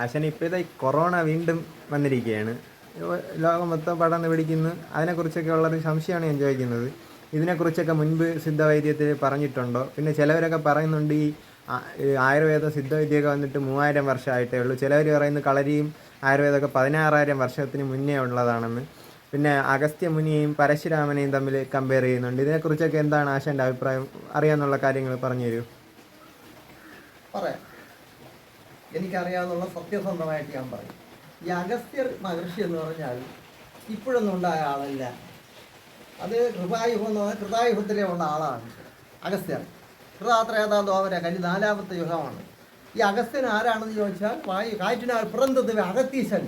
ആശാൻ ഇപ്പോഴത്തെ ഈ കൊറോണ വീണ്ടും വന്നിരിക്കുകയാണ്. ലോകം മൊത്തം പടർന്ന് പിടിക്കുന്നു. അതിനെക്കുറിച്ചൊക്കെ ഉള്ളൊരു സംശയമാണ് ഞാൻ ചോദിക്കുന്നത്. ഇതിനെക്കുറിച്ചൊക്കെ മുൻപ് സിദ്ധവൈദ്യത്തിൽ പറഞ്ഞിട്ടുണ്ടോ? പിന്നെ ചിലവരൊക്കെ പറയുന്നുണ്ട് ഈ ആയുർവേദ സിദ്ധവൈദ്യമൊക്കെ വന്നിട്ട് 3000 വർഷമായിട്ടേ ഉള്ളൂ. ചിലവർ പറയുന്നു കളരിയും ആയുർവേദമൊക്കെ 16,000 വർഷത്തിന് മുന്നേ ഉള്ളതാണെന്ന്. പിന്നെ അഗസ്ത്യ മുനിയെയും പരശുരാമനെയും തമ്മിൽ കമ്പയർ ചെയ്യുന്നുണ്ട്. ഇതിനെക്കുറിച്ചൊക്കെ എന്താണ് ആശാൻ്റെ അഭിപ്രായം? അറിയാമെന്നുള്ള കാര്യങ്ങൾ പറഞ്ഞു തരൂ. പറയാം. എനിക്കറിയാവുന്ന സത്യസന്ധമായിട്ട് ഞാൻ പറയും. ഈ അഗസ്ത്യർ മഹർഷി എന്ന് പറഞ്ഞാൽ ഇപ്പോഴൊന്നും ഉണ്ടായ ആളല്ല. അത് കൃപായുഗം എന്ന് പറഞ്ഞാൽ കൃതായുഗത്തിലെ ഉള്ള ആളാണ് അഗസ്ത്യർ. കൃതാത്രേതാന്തോവര കലി 4ാമത്തെ യുഗമാണ്. ഈ അഗസ്ത്യൻ ആരാണെന്ന് ചോദിച്ചാൽ കാറ്റിനാൽ പിറന്തത് അഗത്തീശൻ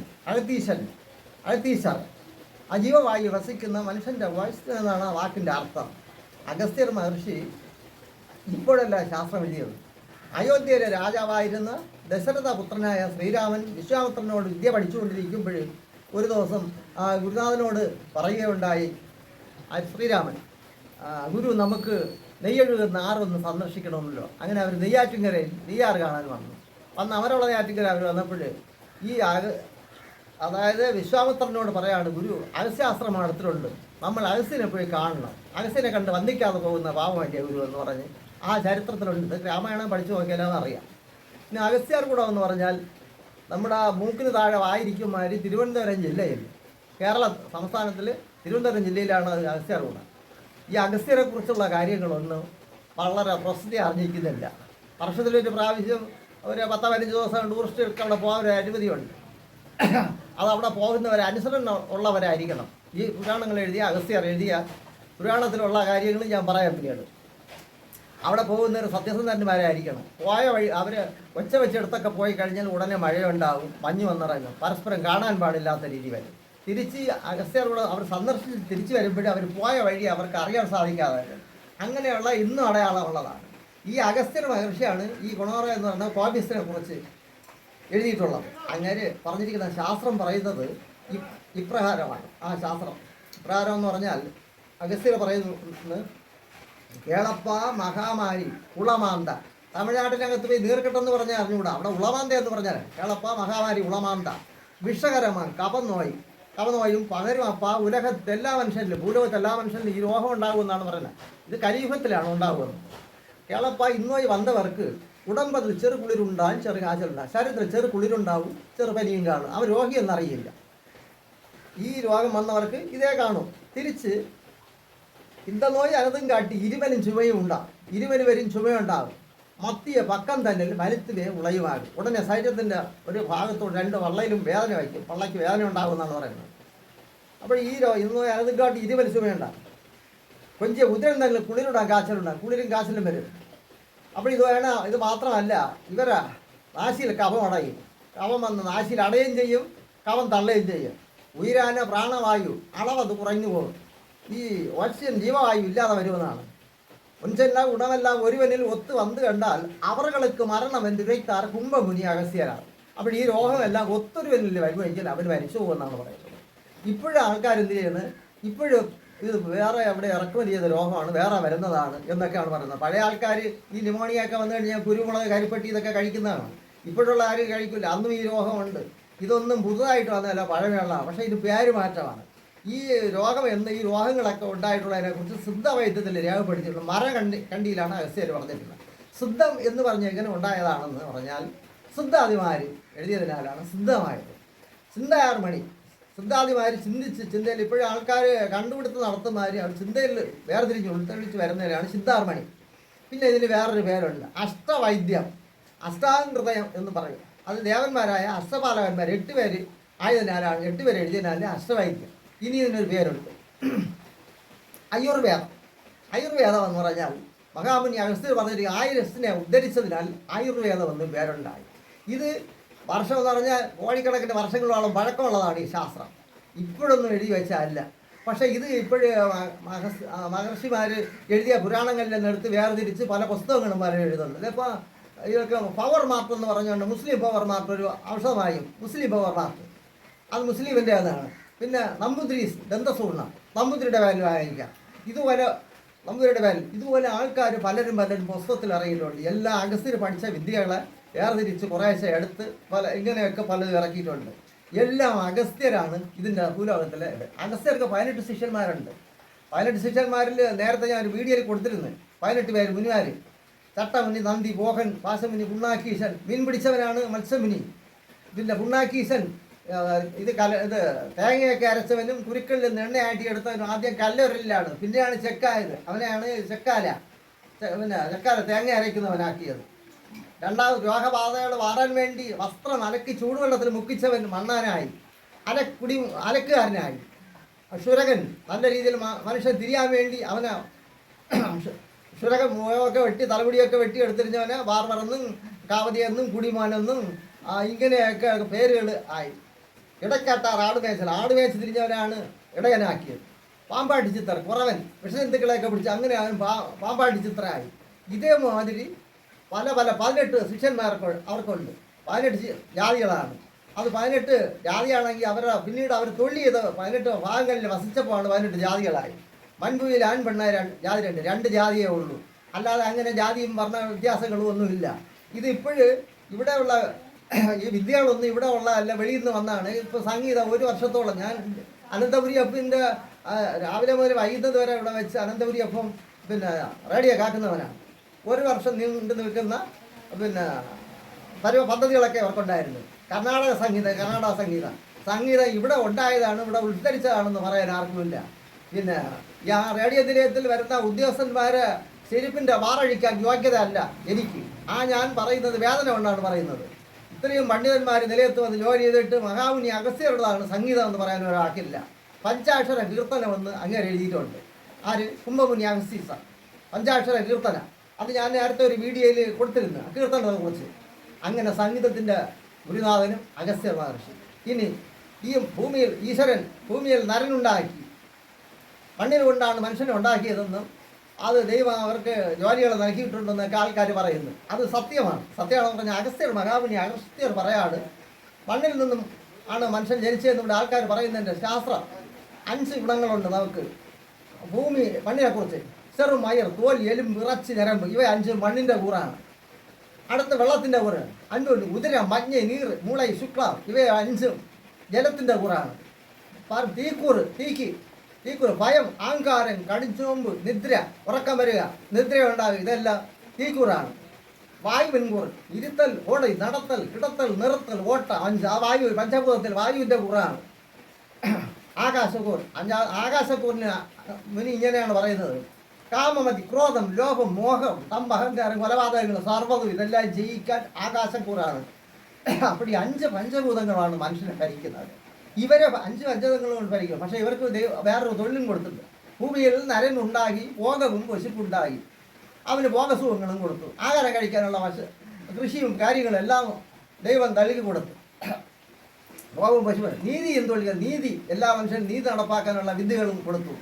അജീവവായു വസിക്കുന്ന മനുഷ്യൻ്റെ വയസ്സ് എന്നാണ് ആ വാക്കിൻ്റെ അർത്ഥം. അഗസ്ത്യർ മഹർഷി ഇപ്പോഴല്ല ശാസ്ത്രം എഴുതിയത്. അയോധ്യയിലെ രാജാവായിരുന്ന ദശരഥ പുത്രനായ ശ്രീരാമൻ വിശ്വാമിത്രനോട് വിദ്യ പഠിച്ചുകൊണ്ടിരിക്കുമ്പോൾ ഒരു ദിവസം ഗുരുനാഥനോട് പറയുകയുണ്ടായി, ശ്രീരാമൻ, ഗുരു നമുക്ക് നെയ്യൊഴുകുന്ന ആറൊന്ന് സന്ദർശിക്കണമെന്നല്ലോ. അങ്ങനെ അവർ നെയ്യാറ്റിൻകരയിൽ നെയ്യാറ് കാണാൻ വന്ന് അവരുള്ള നെയ്യാറ്റിൻകര അവർ വന്നപ്പോൾ അതായത് വിശ്വാമിത്രനോട് പറയാണ്, ഗുരു അഗസ്ത്യാശ്രമം അടുത്തിട്ടുണ്ട്, നമ്മൾ അഗസ്ത്യനെ പോയി കാണണം, അഗസ്ത്യനെ കണ്ട് വന്ദിക്കാതെ പോകുന്ന പാവമല്ലേ ഗുരു എന്ന് പറഞ്ഞ് ആ ചരിത്രത്തിലുണ്ട്. രാമായണം പഠിച്ചു നോക്കിയാലും അറിയാം. പിന്നെ അഗസ്ത്യാർകൂടം എന്ന് പറഞ്ഞാൽ നമ്മുടെ മൂക്കിന് താഴെ വായിരിക്കുമാതിരി തിരുവനന്തപുരം ജില്ലയിൽ, കേരള സംസ്ഥാനത്തിൽ തിരുവനന്തപുരം ജില്ലയിലാണ് അത് അഗസ്ത്യാർകൂടം. ഈ അഗസ്ത്യരെ കുറിച്ചുള്ള കാര്യങ്ങളൊന്നും വളരെ പ്രസിദ്ധി അറിഞ്ഞിരിക്കുന്നില്ല. വർഷത്തിലൊരു പ്രാവശ്യം ഒരു 10-15 ദിവസം ടൂറിസ്റ്റുകൾക്ക് അവിടെ പോകാൻ ഒരു അനുമതിയുണ്ട്. അതവിടെ പോകുന്നവരെ അനുസരണം ഉള്ളവരായിരിക്കണം. ഈ പുരാണങ്ങൾ എഴുതിയ അഗസ്ത്യർ എഴുതിയ പുരാണത്തിലുള്ള കാര്യങ്ങൾ ഞാൻ പറയാൻ പിന്നീട്. അവിടെ പോകുന്നവർ സത്യസന്ധന്മാരായിരിക്കണം. പോയ വഴി അവർ ഒച്ച വെച്ചെടുത്തൊക്കെ പോയി കഴിഞ്ഞാൽ ഉടനെ മഴയുണ്ടാവും, മഞ്ഞ് വന്നിറങ്ങും, പരസ്പരം കാണാൻ പാടില്ലാത്ത രീതി വരും. തിരിച്ച് അഗസ്ത്യരോട് അവർ സന്ദർശിച്ച് തിരിച്ചു വരുമ്പോഴേ അവർ പോയ വഴി അവർക്ക് അറിയാൻ സാധിക്കാതെ വരും. അങ്ങനെയുള്ള ഇന്നും അടയാളമുള്ളതാണ്. ഈ അഗസ്ത്യർ മഹർഷിയാണ് ഈ ഗുണോറ എന്ന് പറഞ്ഞ കോപിസ്റ്റിനെ കുറിച്ച് എഴുതിയിട്ടുള്ളത്. അങ്ങനെ പറഞ്ഞിരിക്കുന്ന ശാസ്ത്രം പറയുന്നത് ഇപ്രകാരമാണ്. ആ ശാസ്ത്രം ഇപ്രകാരം എന്ന് പറഞ്ഞാൽ അഗസ്ത്യർ പറയുന്നത് കേളപ്പ മഹാമാരി ഉളമാന്ത. തമിഴ്നാട്ടിനകത്ത് പോയി നീർക്കെട്ടെന്ന് പറഞ്ഞാൽ അറിഞ്ഞുകൂടാ, അവിടെ ഉളമാന്ത എന്ന് പറഞ്ഞാൽ കേളപ്പ മഹാമാരി ഉളമാന്ത. വിഷകരമാണ് കപനോയും പകരും അപ്പ ഉലകത്തെല്ലാ മനുഷ്യരിലും ഭൂലോകത്തെല്ലാ മനുഷ്യരിലും ഈ രോഗം ഉണ്ടാകുമെന്നാണ് പറയുന്നത്. ഇത് കലിയുഗത്തിലാണ് ഉണ്ടാകുന്നത്. കേളപ്പ ഇന്നോയി വന്നവർക്ക് ഉടമ്പതിൽ ചെറു കുളിരുണ്ടാകും, ചെറു കാശലുണ്ടാകും. ശരീരത്തിൽ ചെറു കുളിരുണ്ടാവും, ചെറുപനിയും കാണും. അവർ രോഗിയെന്നറിയില്ല. ഈ രോഗം വന്നവർക്ക് ഇതേ കാണും. തിരിച്ച് இந்த நோய் அதுவும் காட்டி ഇരുവനും ചുമയും ഉണ്ടാകും. ഇരുവന് വരും ചുമയുണ്ടാകും. മത്തിയ പക്കം തന്നെ മരുത്തിലെ ഉളയുമാകും. ഉടനെ ശരീരത്തിൻ്റെ ഒരു ഭാഗത്തോട് 2 വള്ളയിലും വേദന വയ്ക്കും. പള്ളയ്ക്ക് വേദന ഉണ്ടാകുമെന്നാണ് പറയുന്നത്. അപ്പോൾ ഈ ഇന്ന് നോയ് അതും കാട്ടി ഇരുവന് ചുമയുണ്ടാകും. കൊഞ്ചിയ ഉദരം തന്നെ കുളിരിടാൻ കാച്ചലുണ്ടാകും. കുളിരും കാച്ചിലും വരും. അപ്പോൾ ഇത് മാത്രമല്ല, ഇവരെ നാശിയിൽ കഫം അടയും. കഫം വന്ന് നാശിയിൽ അടയുകയും ചെയ്യും, കഫം തള്ളുകയും ചെയ്യും. ഉയരാന പ്രാണവായു അളവത് കുറഞ്ഞു പോകും. ഈ ഓക്സിജൻ ജീവവായു ഇല്ലാതെ വരുമെന്നാണ്. മുൻചെല്ലാം ഉടമെല്ലാം ഒരുവനിൽ ഒത്തു വന്നു കണ്ടാൽ അവർക്ക് മരണം എന്തുവയ്ത്താർ കുംഭമുനി അഗസ്ത്യരാണ്. അപ്പോൾ ഈ രോഗമെല്ലാം ഒത്തൊരുവനിൽ വരുമെങ്കിൽ അവർ മരിച്ചു പോകുമെന്നാണ് പറയുന്നത്. ഇപ്പോഴും ആൾക്കാർ എന്ത് ചെയ്യുന്നത്, ഇപ്പോഴും ഇത് വേറെ അവിടെ ഇറക്കുമതി ചെയ്ത രോഗമാണ്, വേറെ വരുന്നതാണ് എന്നൊക്കെയാണ് പറയുന്നത്. പഴയ ആൾക്കാർ ഈ ന്യൂമോണിയൊക്കെ വന്നു കഴിഞ്ഞാൽ കുരുമുളക്, കരിപ്പട്ടി ഇതൊക്കെ കഴിക്കുന്നതാണ്. ഇപ്പോഴുള്ള ആരും കഴിക്കില്ല. അന്നും ഈ രോഗമുണ്ട്. ഇതൊന്നും പുതുതായിട്ട് വന്നതല്ല, പഴമയുള്ള. പക്ഷേ ഇത് പേര് മാറ്റമാണ്. ഈ രോഗം ഈ രോഗങ്ങളൊക്കെ ഉണ്ടായിട്ടുള്ളതിനെക്കുറിച്ച് സിദ്ധവൈദ്യത്തിൽ രേഖപ്പെടുത്തിയിട്ടുള്ള കണ്ടിയിലാണ് അഗസ്ത്യർ പറഞ്ഞിട്ടുള്ളത്. സിദ്ധം എന്ന് പറഞ്ഞ എങ്ങനെ ഉണ്ടായതാണെന്ന് പറഞ്ഞാൽ സിദ്ധാദിമാർ എഴുതിയതിനാലാണ് സിദ്ധമായത്. സിദ്ധാദിമാർ ചിന്തയിൽ ഇപ്പോഴും ആൾക്കാർ കണ്ടുപിടുത്തം നടത്തുന്നവർ അവർ ചിന്തയിൽ വേർതിരിഞ്ഞ് ഉൾത്തളിച്ച് വരുന്നതിനാണ് സിദ്ധാർമണി. പിന്നെ ഇതിന് വേറൊരു പേരുണ്ട്, അഷ്ടവൈദ്യം, അഷ്ടാംഗൃതയം എന്ന് പറയും. അത് ദേവന്മാരായ അഷ്ടപാലകന്മാർ 8 പേര് ആയതിനാലാണ് 8 പേര് എഴുതിയതിനാലും അഷ്ടവൈദ്യം. ഇനി ഇതിനൊരു പേരുണ്ട്, ആയുർവേദം. ആയുർവേദം എന്ന് പറഞ്ഞാൽ മഹാമുനി അഗസ്ത്യർ പറഞ്ഞിട്ട് 1000 ഉദ്ധരിച്ചതിനാൽ ആയുർവേദം എന്നും പേരുണ്ടായി. ഇത് വർഷം എന്ന് പറഞ്ഞാൽ കോടിക്കണക്കിന് വർഷങ്ങളോളം പഴക്കമുള്ളതാണ് ഈ ശാസ്ത്രം. ഇപ്പോഴൊന്നും എഴുതി വെച്ചല്ല. പക്ഷേ ഇത് ഇപ്പോഴും മഹർഷിമാർ എഴുതിയ പുരാണങ്ങളിൽ നിന്നെടുത്ത് വേർതിരിച്ച് പല പുസ്തകങ്ങളും വരെ എഴുതുന്നുണ്ട്. ഇപ്പോൾ ഇതൊക്കെ പവർ മാർട്ട് എന്ന് പറഞ്ഞുകൊണ്ട് മുസ്ലിം പവർ മാർട്ട് ഒരു ഔഷധമായും മുസ്ലിം പവർ മാർട്ട് അത് മുസ്ലിമിൻ്റെ അതാണ്. പിന്നെ നമ്പൂതിരീസ് ദന്തസൂർണം നമ്പൂതിരിയുടെ വാല്യൂ ആയിരിക്കാം. ഇതുപോലെ നമ്പൂതിരിയുടെ വാല്യൂ ഇതുപോലെ ആൾക്കാർ പലരും പുസ്തകത്തിൽ അറിയിട്ടുണ്ട്. എല്ലാ അഗസ്ത്യർ പഠിച്ച വിദ്യകളെ വേർതിരിച്ച് കുറേശ്ശെ എടുത്ത് ഇങ്ങനെയൊക്കെ പലതും ഇറക്കിയിട്ടുണ്ട്. എല്ലാം അഗസ്ത്യരാണ് ഇതിൻ്റെ ഭൂലോകത്തിലെ. അഗസ്ത്യർക്ക് 18 ശിഷ്യന്മാരുണ്ട്. 18 ശിഷ്യന്മാരിൽ നേരത്തെ ഞാൻ ഒരു വീഡിയോയിൽ കൊടുത്തിരുന്നു. 18 പേര് മുനിമാർ: ചട്ടമുനി, നന്ദി, മോഹൻ, പാശമുനി, പുണ്ണാക്കീശൻ. മീൻ പിടിച്ചവനാണ് മത്സ്യമുനി. പിന്നെ പുണ്ണാക്കീശൻ ഇത് തേങ്ങയൊക്കെ അരച്ചവനും കുരുക്കളിൽ നിന്ന് എണ്ണയാട്ടി എടുത്തവനും. ആദ്യം കല്ലൊരലിലാണ്, പിന്നെയാണ് ചെക്കായത്. അവനെയാണ് ചെക്കാല തേങ്ങ അരയ്ക്കുന്നവനാക്കിയത്. രണ്ടാമത് രോഗബാധകൾ മാറാൻ വേണ്ടി വസ്ത്രം അലക്കി ചൂടുവെള്ളത്തിൽ മുക്കിച്ചവൻ മണ്ണാനായി, അലക്കുകാരനായി. ക്ഷുരകൻ നല്ല രീതിയിൽ മനുഷ്യൻ തിരിയാൻ വേണ്ടി അവനെ ക്ഷുരകൻ മുഖമൊക്കെ വെട്ടി തലമുടിയൊക്കെ വെട്ടി എടുത്തിരിഞ്ഞവനെ ബാർബറെന്നും കാവതിയെന്നും കുടിമാനെന്നും ഇങ്ങനെയൊക്കെ പേരുകൾ ആയി. ഇടക്കാട്ടാർ ആടുമേച്ച് തിരിഞ്ഞവനാണ് ഇടയനാക്കിയത്. പാമ്പാട്ടി ചിത്ര കുറവൻ വിഷജന്തുക്കളെയൊക്കെ പിടിച്ച് അങ്ങനെ അവൻ പാമ്പാട്ടി ചിത്രമായി. ഇതേമാതിരി പല 18 ശിഷ്യന്മാർക്ക് അവർക്കുണ്ട്. 18 ജാതികളാണ്. അത് 18 ജാതിയാണെങ്കിൽ പിന്നീട് അവർ തൊഴിൽ ചെയ്ത് 18 ഭാഗങ്ങളിൽ വസിച്ചപ്പോഴാണ് 18 ജാതികളായി. മൺഭൂമിയിൽ ആൺ പെണ്ണായ ജാതി 2 ജാതിയേ ഉള്ളൂ. അല്ലാതെ അങ്ങനെ ജാതിയും വർണ്ണ വ്യത്യാസങ്ങളും ഒന്നുമില്ല. ഇത് ഇപ്പോഴ് ഇവിടെയുള്ള ഈ വിദ്യകളൊന്നും ഇവിടെ ഉള്ള അല്ല, വെളിയിൽ നിന്ന് വന്നാണ്. ഇപ്പോൾ സംഗീതം 1 വർഷത്തോളം ഞാൻ അനന്തപുരി അപ്പിൻ്റെ രാവിലെ മുതൽ വൈകുന്നത് വരെ ഇവിടെ വെച്ച് അനന്തപുരി അപ്പം പിന്നെ റേഡിയോ കാക്കുന്നവനാണ്. 1 വർഷം നീണ്ടു നിൽക്കുന്ന പിന്നെ പദ്ധതികളൊക്കെ അവർക്കുണ്ടായിരുന്നു. കർണാടക സംഗീതം ഇവിടെ ഉണ്ടായതാണ്, ഇവിടെ ഉദ്ധരിച്ചതാണെന്ന് പറയാൻ ആർക്കുമില്ല. പിന്നെ ആ റേഡിയോ നിലയത്തിൽ വരുന്ന ഉദ്യോഗസ്ഥന്മാരെ ചെരുപ്പിൻ്റെ വാറഴിക്കാൻ യോഗ്യത അല്ല എനിക്ക്. ഞാൻ പറയുന്നത് വേദന കൊണ്ടാണ് പറയുന്നത്. ഇത്രയും പണ്ഡിതന്മാർ നിലയത്ത് വന്ന് ജോലി ചെയ്തിട്ട് മഹാമുനി അഗസ്ത്യരുടേതാണ് സംഗീതം എന്ന് പറയാൻ ഒരാൾക്കില്ല. പഞ്ചാക്ഷര കീർത്തനമെന്ന് അങ്ങനെ എഴുതിയിട്ടുണ്ട്. കുംഭമുനി അഗസ്തീസ പഞ്ചാക്ഷര കീർത്തന. അത് ഞാൻ നേരത്തെ ഒരു വീഡിയോയിൽ കൊടുത്തിരുന്നു കീർത്തനത്തെ കുറിച്ച്. അങ്ങനെ സംഗീതത്തിൻ്റെ ഗുരുനാഥനും അഗസ്ത്യ മഹർഷി. ഇനി ഈ ഈശ്വരൻ ഭൂമിയിൽ നരനുണ്ടാക്കി, മണ്ണിൽ കൊണ്ടാണ് മനുഷ്യനെ ഉണ്ടാക്കിയതെന്നും അത് ദൈവം അവർക്ക് ജോലികൾ നൽകിയിട്ടുണ്ടെന്നൊക്കെ ആൾക്കാർ പറയുന്നു. അത് സത്യമാണെന്ന് പറഞ്ഞാൽ മഹാമുനി അഗസ്ത്യർ പറയാണ് മണ്ണിൽ നിന്നും ആണ് മനുഷ്യൻ ജനിച്ചതെന്നിവിടെ ആൾക്കാർ പറയുന്നതിൻ്റെ ശാസ്ത്രം 5 ഗുണങ്ങളുണ്ട് നമുക്ക് മണ്ണിനെക്കുറിച്ച്. ചെറു മയർ, തോൽ, എലുമ്പ്, ഇറച്ചി, ഞരമ്പ്, ഇവ 5 മണ്ണിൻ്റെ കൂറാണ്. അടുത്ത വെള്ളത്തിൻ്റെ കൂറാണ്. 5 ഉദര, മഞ്ഞ്, നീർ, മൂളൈ, ശുക്ല, ഇവ 5 ജലത്തിൻ്റെ കൂറാണ്. തീക്കൂറ്, ഭയം, അഹങ്കാരം, കടിച്ചോമ്പ്, നിദ്ര, ഉറക്കം വരിക, നിദ്ര ഉണ്ടാകുക, ഇതെല്ലാം തീക്കൂറാണ്. വായുവിൻകൂർ, ഇരുത്തൽ, ഓടി, നടത്തൽ, കിടത്തൽ, നിർത്തൽ, ഓട്ട 5. ആ വായു പഞ്ചഭൂതത്തിൽ വായുവിൻ്റെ കൂറാണ്. ആകാശക്കൂർ, ആകാശക്കൂറിന് മുനി ഇങ്ങനെയാണ് പറയുന്നത്: കാമമതി, ക്രോധം, ലോഭം, മോഹം, അഹങ്കാരം, കൊലപാതകങ്ങൾ, സർവ്വതും ഇതെല്ലാം ജയിക്കാൻ ആകാശക്കൂറാണ്. അപ്പടി 5 പഞ്ചഭൂതങ്ങളാണ് മനുഷ്യനെ ഭരിക്കുന്നത്. ഇവരെ 5 പഞ്ചഭൂതങ്ങളും ഭരിക്കും. പക്ഷേ ഇവർക്ക് വേറൊരു തൊഴിലും കൊടുത്തിട്ടുണ്ട്. ഭൂമിയിൽ നരനുണ്ടാകി, ഭോഗവും പശുപ്പുണ്ടായി, അവന് ഭോഗസുഖങ്ങളും കൊടുത്തു. ആഹാരം കഴിക്കാനുള്ള കൃഷിയും കാര്യങ്ങളും എല്ലാം ദൈവം നൽകി കൊടുത്തു. ഭോഗവും പശുവും നീതിയും തൊഴിൽ, എല്ലാ മനുഷ്യനും നീതി നടപ്പാക്കാനുള്ള വിദ്യകളും കൊടുത്തു,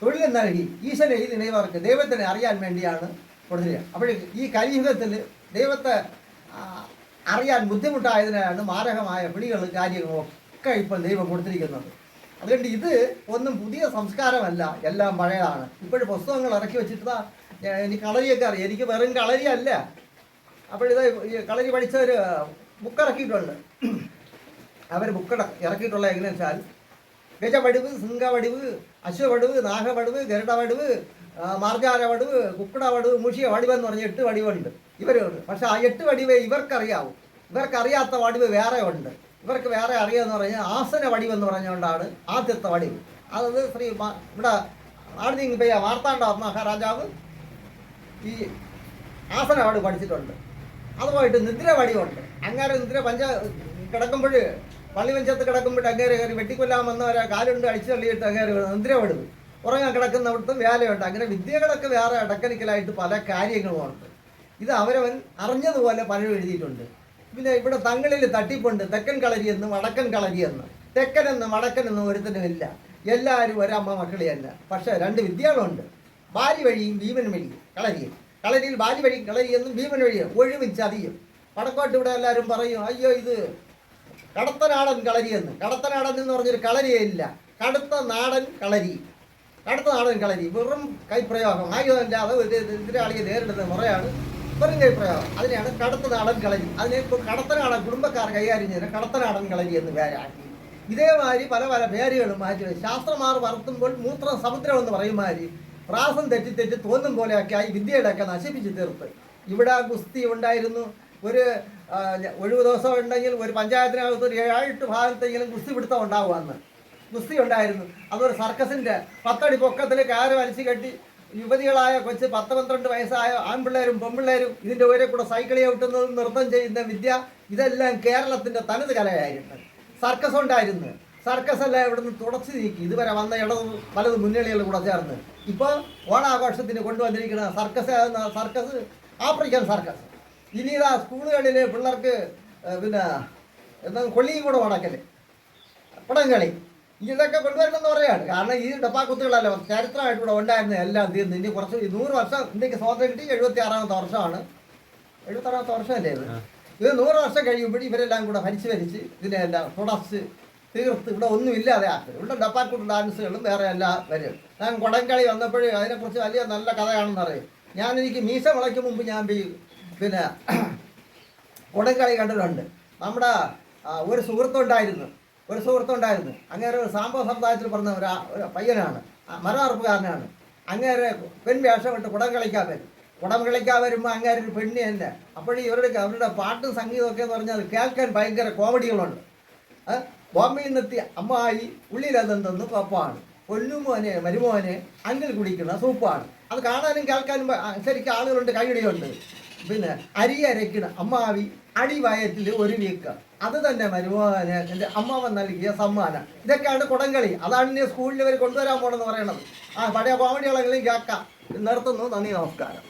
തൊഴിലും നൽകി. ഈശ്വരൻ ഈ ദൈവർക്ക് ദൈവത്തിനെ അറിയാൻ വേണ്ടിയാണ് കൊടുത്തിരിക്കുക. അപ്പോൾ ഈ കലിയുഗത്തിൽ ദൈവത്തെ അറിയാൻ ബുദ്ധിമുട്ടായതിനാണ് മാരകമായ പിടികളും കാര്യങ്ങളും ഒക്കെ ഇപ്പോൾ ദൈവം കൊടുത്തിരിക്കുന്നത്. അതുകൊണ്ട് ഇത് ഒന്നും പുതിയ സംസ്കാരമല്ല, എല്ലാം പഴയതാണ്. ഇപ്പോഴും പുസ്തകങ്ങൾ ഇറക്കി വെച്ചിട്ട് എനിക്ക് കളരിയൊക്കെ അറിയാം. എനിക്ക് വെറും കളരിയല്ല. അപ്പോഴിത് കളരി പഠിച്ചവർ ബുക്കിറക്കിയിട്ടുണ്ട്. അവർ ഇറക്കിയിട്ടുള്ള എങ്ങനെയാണെന്ന് വെച്ചാൽ ഗജവടിവ്, സിംഹവടിവ്, അശ്വവടിവ്, നാഗവടിവ്, ഗരുഡവടിവ്, മാർജാരവടിവ്, കുക്കുടവടിവ്, മുഷിയ വടിവെന്ന് പറഞ്ഞ് 8 വടിവുണ്ട് ഇവരുണ്ട്. പക്ഷേ ആ 8 വടിവേ ഇവർക്കറിയാവും. ഇവർക്കറിയാത്ത വടിവ് വേറെ ഉണ്ട്. ഇവർക്ക് വേറെ അറിയാമെന്ന് പറഞ്ഞാൽ ആസന വടിവെന്ന് പറഞ്ഞുകൊണ്ടാണ് ആദ്യത്തെ വടിവ്. അത് ഇവിടെ ആടുന്നീങ്ങിപ്പയ്യ മാർത്താണ്ഡ മഹാരാജാവ് ഈ ആസന വടിവ് പഠിച്ചിട്ടുണ്ട്. അതുമായിട്ട് നിദ്ര വടിവുണ്ട്. അങ്ങനെ നിദ്ര കിടക്കുമ്പോൾ പള്ളി പഞ്ചായത്ത് കിടക്കുമ്പോൾ അങ്ങേരെ കയറി വെട്ടിക്കൊല്ലാമെന്നവരെ കാലുണ്ട് അടിച്ചു തള്ളിയിട്ട് അങ്ങേരെ നിദ്ര വടിവ്. ഉറങ്ങാൻ കിടക്കുന്നവിടത്തും വേലയുണ്ട്. അങ്ങനെ വിദ്യകളൊക്കെ വേറെ ടെക്നിക്കലായിട്ട് പല കാര്യങ്ങളുമുണ്ട്. ഇത് അവരവൻ അറിഞ്ഞതുപോലെ പലരും എഴുതിയിട്ടുണ്ട്. പിന്നെ ഇവിടെ തങ്ങളിൽ തട്ടിപ്പുണ്ട്. തെക്കൻ കളരിയെന്നും വടക്കൻ കളരിയെന്നും. തെക്കനെന്നും വടക്കനെന്നും ഒരുത്തനുമില്ല. എല്ലാവരും ഒരമ്മ മക്കളി തന്നെ. പക്ഷേ 2 വിദ്യകളുണ്ട്: ബാലി വഴിയും ഭീമൻ വഴിയും. കളരിയിൽ ബാലി വഴി കളരിയെന്നും ഭീമൻ വഴിയും ഒരുമിച്ചതിയും. വടക്കോട്ട് ഇവിടെ എല്ലാവരും പറയും അയ്യോ ഇത് കടത്തനാടൻ കളരിയെന്ന്. കടത്തനാടൻ എന്ന് പറഞ്ഞൊരു കളരിയേ ഇല്ല. കടുത്ത നാടൻ കളരി വെറും കൈപ്രയോഗം. ആയുധമില്ലാതെ ഒരു എതിരാളിയെ നേരിടുന്ന മുറയാണ് വെറും കൈ പ്രയോഗം. അതിനെയാണ് കടത്തനാടൻ കളരി. അതിനെ ഇപ്പോൾ കടത്തനാടൻ കുടുംബക്കാർ കൈകാര്യം ചെയ്യുന്ന കടത്തനാടൻ കളരി എന്ന് പേരാക്കി. ഇതേമാതിരി പല പല പേരുകളും മാറ്റി. ശാസ്ത്രമാർ വളർത്തുമ്പോൾ മൂത്ര സമുദ്രം എന്ന് പറയുമാതിരി പ്രാസം തെറ്റി തോന്നും പോലെയൊക്കെ ആയി വിദ്യയുടെയൊക്കെ നശിപ്പിച്ച് തീർത്ത്. ഇവിടെ ഗുസ്തി ഉണ്ടായിരുന്നു. ഒരു ഒഴിവ് ദിവസം ഉണ്ടെങ്കിൽ ഒരു പഞ്ചായത്തിനകത്ത് ഒരു 7-8 ഭാഗത്തെങ്കിലും ഗുസ്തി പിടുത്തം ഉണ്ടാവുമെന്ന്. ഗുസ്തി ഉണ്ടായിരുന്നു. അതൊരു സർക്കസിൻ്റെ 10 അടി പൊക്കത്തിൽ കയറ് വലിച്ചു കെട്ടി യുവതികളായ കൊച്ച് 10-12 വയസ്സായ ആൺപിള്ളേരും പെൺപിള്ളേരും ഇതിൻ്റെ ഓരോ കൂടെ സൈക്കിൾ ചവിട്ടുന്നതും നൃത്തം ചെയ്യുന്ന വിദ്യ, ഇതെല്ലാം കേരളത്തിൻ്റെ തനത് കലയായിരുന്നു. സർക്കസ് ഉണ്ടായിരുന്നു. സർക്കസ് എല്ലാം ഇവിടുന്ന് തുടച്ചു നീക്കി ഇതുവരെ വന്ന പലത് മുന്നണികൾ കൂടെ ചേർന്ന് ഇപ്പോൾ ഓണാഘോഷത്തിന് കൊണ്ടുവന്നിരിക്കുന്ന സർക്കസ് ആഫ്രിക്കൻ സർക്കസ്. ഇനി ഇതാ സ്കൂളുകളിൽ പിള്ളേർക്ക് പിന്നെ എന്താ കൊള്ളിയും കൂടെ ഉടക്കല്, പടംകളി, ഇതൊക്കെ കൊണ്ടുവരണമെന്ന് പറയാണ്. കാരണം ഈ ഡപ്പാക്കുത്തുകളല്ല ചരിത്രമായിട്ട് ഇവിടെ ഉണ്ടായിരുന്ന എല്ലാം തീർന്നു. ഇനി കുറച്ച് 100 വർഷം ഇന്ത്യക്ക് സ്വാതന്ത്ര്യം കിട്ടി. 76-ാമത്തെ വർഷമാണ്. 76-ാമത്തെ വർഷമല്ലേ ഇത് 100 വർഷം കഴിയുമ്പോൾ ഇവരെല്ലാം കൂടെ ഭരിച്ച് ഇതിനെല്ലാം തുടച്ച് തീർത്ത് ഇവിടെ ഒന്നും ഇല്ലാതെ ആക്കരുത്. ഇവിടെ ഡപ്പാക്കുട്ട് ഡാൻസുകളും വേറെ എല്ലാം വരും. ഞാൻ കുടംകളി വന്നപ്പോഴേ അതിനെക്കുറിച്ച് വലിയ നല്ല കഥയാണെന്ന് അറിയും. എനിക്ക് മീശ മുളയ്ക്ക് മുമ്പ് ഞാൻ പിന്നെ കുടംകളി കണ്ടിട്ടുണ്ട്. നമ്മുടെ ഒരു സുഹൃത്തുണ്ടായിരുന്നു. അങ്ങേരെ ഒരു സാമ്പവ സമുദായത്തിൽ പറഞ്ഞ ഒരു പയ്യനാണ്, മരമറുപ്പുകാരനാണ്. അങ്ങേരെ പെൺ വേഷമിട്ട് കുടം കളിക്കാൻ വരുമ്പോൾ അങ്ങേരെ ഒരു പെണ്ണി തന്നെ. അപ്പോഴേ അവരുടെ പാട്ടും സംഗീതമൊക്കെ എന്ന് പറഞ്ഞാൽ കേൾക്കാൻ ഭയങ്കര കോമഡികളുണ്ട്. ബോംബെയിൽ നിന്നെത്തിയ അമ്മായി ഉള്ളിലതെന്തെന്ന് പപ്പാണ്, പൊന്നുമോനെ മരുമോനെ അങ്കിൾ കുടിക്കുന്ന സൂപ്പാണ്. അത് കാണാനും കേൾക്കാനും ശരിക്കും ആളുകളുണ്ട്, കൈയടിയുണ്ട്. പിന്നെ അരി അരയ്ക്കണ അമ്മാവി അടിവയറ്റിൽ ഒരു വീക്ക്, അത് തന്നെ മരുമോനെ എൻ്റെ അമ്മാവൻ നൽകിയ സമ്മാനം. ഇതൊക്കെയാണ് കുടംകളി. അതാണ് ഇനി സ്കൂളിൽ ഇവർ കൊണ്ടുവരാൻ പോകണമെന്ന് പറയണത്. പഴയ കോമഡികളെങ്കിലും കേൾക്കാം. നിർത്തുന്നു. നന്ദി, നമസ്കാരം.